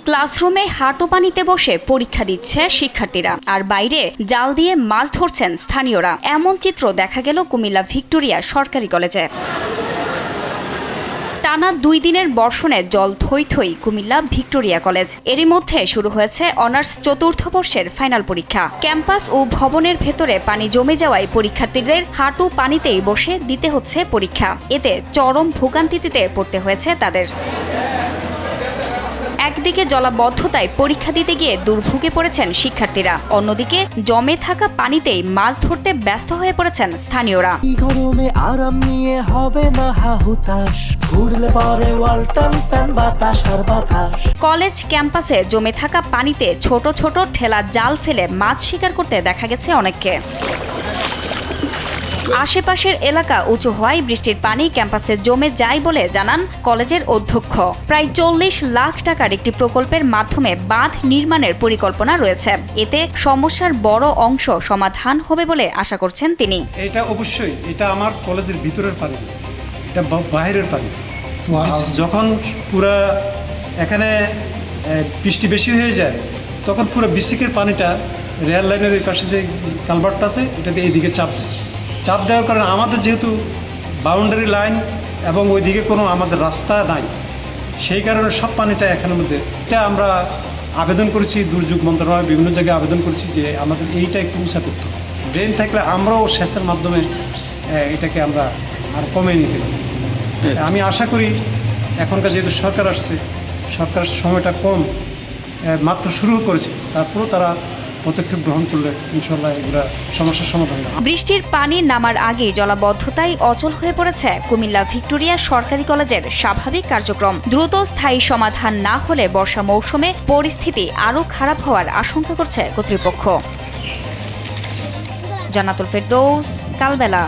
ক্লাসরুমে হাঁটু পানিতে বসে পরীক্ষা দিচ্ছে শিক্ষার্থীরা, আর বাইরে জাল দিয়ে মাছ ধরছেন স্থানীয়রা। এমন চিত্র দেখা গেল কুমিল্লা ভিক্টোরিয়া সরকারি কলেজে। টানা 2 দিনের বর্ষণে জল থই থই কুমিল্লা ভিক্টোরিয়া কলেজ। এরই মধ্যে শুরু হয়েছে অনার্স চতুর্থ বর্ষের ফাইনাল পরীক্ষা। ক্যাম্পাস ও ভবনের ভেতরে পানি জমে যাওয়ায় পরীক্ষার্থীদের হাঁটু পানিতেই বসে দিতে হচ্ছে পরীক্ষা। এতে চরম ভোগান্তিতে পড়তে হয়েছে তাদের। একদিকে জলাবদ্ধতায় পরীক্ষা দিতে গিয়ে দুর্ভোগে পড়েছেন শিক্ষার্থীরা, অন্যদিকে জমে থাকা পানিতেই মাছ ধরতে ব্যস্ত হয়ে পড়েছেন স্থানীয়রা। গরমে আরাম নিয়ে হবে না হাহুতাশ, ঘুরলে পরে ওয়ালটন ফ্যান বাতাস আর বাতাস। কলেজ ক্যাম্পাসে জমে থাকা পানিতে ছোট ছোট ঠেলা জাল ফেলে মাছ শিকার করতে দেখা গেছে অনেককে। আশেপাশের এলাকা উঁচু হওয়ায় বৃষ্টির পানি ক্যাম্পাসে জমে যায় বলে জানান কলেজের অধ্যক্ষ। প্রায় 40 লাখ টাকার একটি প্রকল্পের মাধ্যমে বাঁধ নির্মাণের পরিকল্পনা রয়েছে। এতে সমস্যার বড় অংশ সমাধান হবে বলে আশা করছেন তিনি। এটা অবশ্যই এটা আমার কলেজের ভিতরের পানি, এটা বাইরের পানি। যখন পুরা এখানে বৃষ্টি বেশি হয়ে যায় তখন পুরো বিসিকের পানিটা রেল লাইনের এই পাশে যে কালভার্টটা আছে এটাতে এইদিকে চাপ দেওয়ার কারণে আমাদের যেহেতু বাউন্ডারি লাইন এবং ওইদিকে কোনো আমাদের রাস্তা নাই, সেই কারণে সব পানিটা এখানের মধ্যে। এটা আমরা আবেদন করেছি দুর্যোগ মন্ত্রণালয়, বিভিন্ন জায়গায় আবেদন করেছি যে আমাদের এইটা একটু উঁচা করতে হবে। ড্রেন থাকলে আমরাও সেচের মাধ্যমে এটাকে আমরা আর কমিয়ে নিতে পারি। আমি আশা করি এখনকার যেহেতু সরকার আসছে, সরকারের সময়টা কম, মাত্র শুরু করেছে, তারপরেও তারা পদক্ষেপ গ্রহণ করলে ইনশাল্লাহ এগুলা সমস্যার সমাধান হবে। বৃষ্টির পানি নামার আগেই জলাবদ্ধতায় অচল হয়ে পড়েছে কুমিল্লা ভিক্টোরিয়া সরকারি কলেজের স্বাভাবিক কার্যক্রম। দ্রুত স্থায়ী সমাধান না হলে বর্ষা মৌসুমে পরিস্থিতি আরও খারাপ হওয়ার আশঙ্কা করছে কর্তৃপক্ষ। জান্নাতুল ফেরদৌস, কালবেলা।